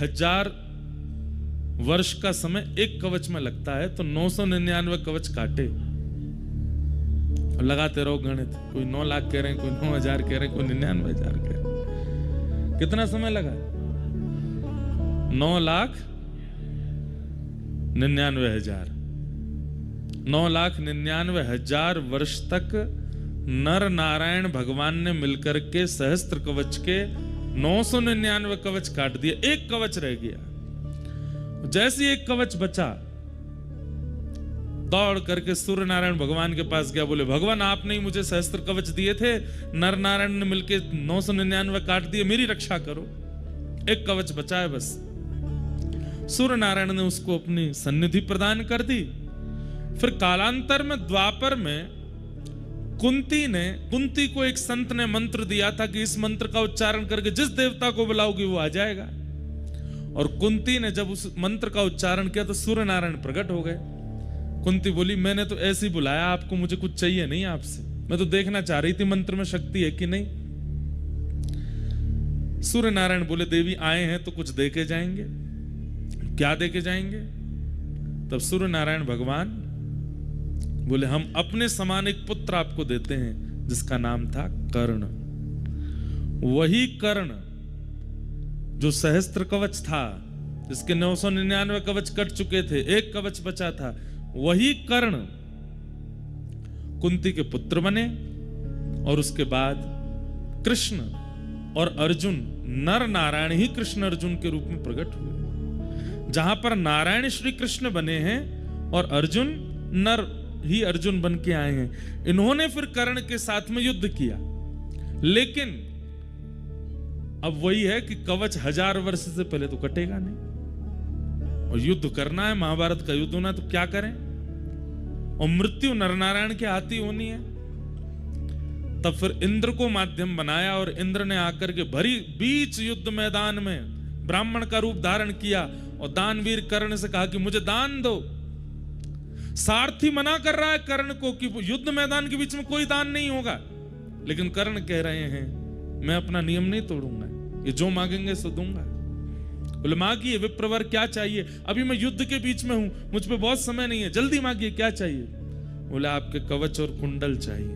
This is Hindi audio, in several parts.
1000 वर्ष का समय एक कवच में लगता है, तो 999 कवच काटे और लगाते रहो गणित। कोई 9 लाख कह रहे हैं, कोई 9,000 कह रहे हैं, कोई 99,000 कह रहे हैं। कितना समय लगा? 9,99,000। 9,99,000 वर्ष तक नर नारायण भगवान ने मिलकर के सहस्त्र कवच के 999 कवच काट दिए, एक कवच रह गया। जैसे एक कवच बचा, दौड़ करके सूर्य नारायण भगवान के पास गया, बोले भगवान आपने ही मुझे सहस्त्र कवच दिए थे, नर नारायण ने मिलके 999 काट दिए, मेरी रक्षा करो, एक कवच बचा है बस। सूर्य नारायण ने उसको अपनी सन्निधि प्रदान कर दी। फिर कालांतर में द्वापर में कुंती को एक संत ने मंत्र दिया था कि इस मंत्र का उच्चारण करके जिस देवता को बुलाओगी वो आ जाएगा। और कुंती ने जब उस मंत्र का उच्चारण किया तो सूर्य नारायण प्रकट हो गए। कुंती बोली मैंने तो ऐसे ही बुलाया आपको, मुझे कुछ चाहिए नहीं आपसे, मैं तो देखना चाह रही थी मंत्र में शक्ति है कि नहीं। सूर्य नारायण बोले देवी आए हैं तो कुछ दे के जाएंगे। क्या दे के जाएंगे? तब सूर्य नारायण भगवान बोले हम अपने समान एक पुत्र आपको देते हैं जिसका नाम था कर्ण। वही कर्ण जो सहस्त्र कवच था, जिसके 999 कवच कट चुके थे, एक कवच बचा था, वही कर्ण कुंती के पुत्र बने। और उसके बाद कृष्ण और अर्जुन, नर नारायण ही कृष्ण अर्जुन के रूप में प्रकट हुए। जहां पर नारायण श्री कृष्ण बने हैं और अर्जुन नर ही अर्जुन बन के आए हैं। इन्होंने फिर कर्ण के साथ में युद्ध किया, लेकिन अब वही है कि कवच 1000 वर्ष से पहले तो कटेगा नहीं, और युद्ध करना है, महाभारत का युद्ध होना, तो क्या करें? और मृत्यु नरनारायण के हाथ ही होनी है। तब फिर इंद्र को माध्यम बनाया और इंद्र ने आकर के भरी बीच युद्ध मैदान में ब्राह्मण का रूप धारण किया और दानवीर कर्ण से कहा कि मुझे दान दो। सारथी मना कर रहा है कर्ण को कि युद्ध मैदान के बीच में कोई दान नहीं होगा, लेकिन कर्ण कह रहे हैं मैं अपना नियम नहीं तोड़ूंगा, ये जो मांगेंगे सो दूंगा। बोले मांगिए विप्रवर, क्या चाहिए? अभी मैं युद्ध के बीच में हूं, मुझ पे बहुत समय नहीं है, जल्दी मांगिए, क्या चाहिए? बोले आपके कवच और कुंडल चाहिए।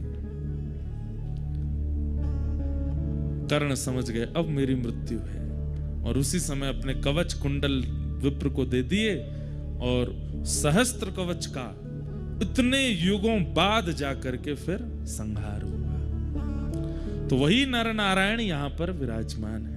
कर्ण समझ गए अब मेरी मृत्यु है, और उसी समय अपने कवच कुंडल विप्र को दे दिए, और सहस्त्र कवच का इतने युगों बाद जाकर के फिर संहार हुआ। तो वही नर नारायण यहां पर विराजमान है।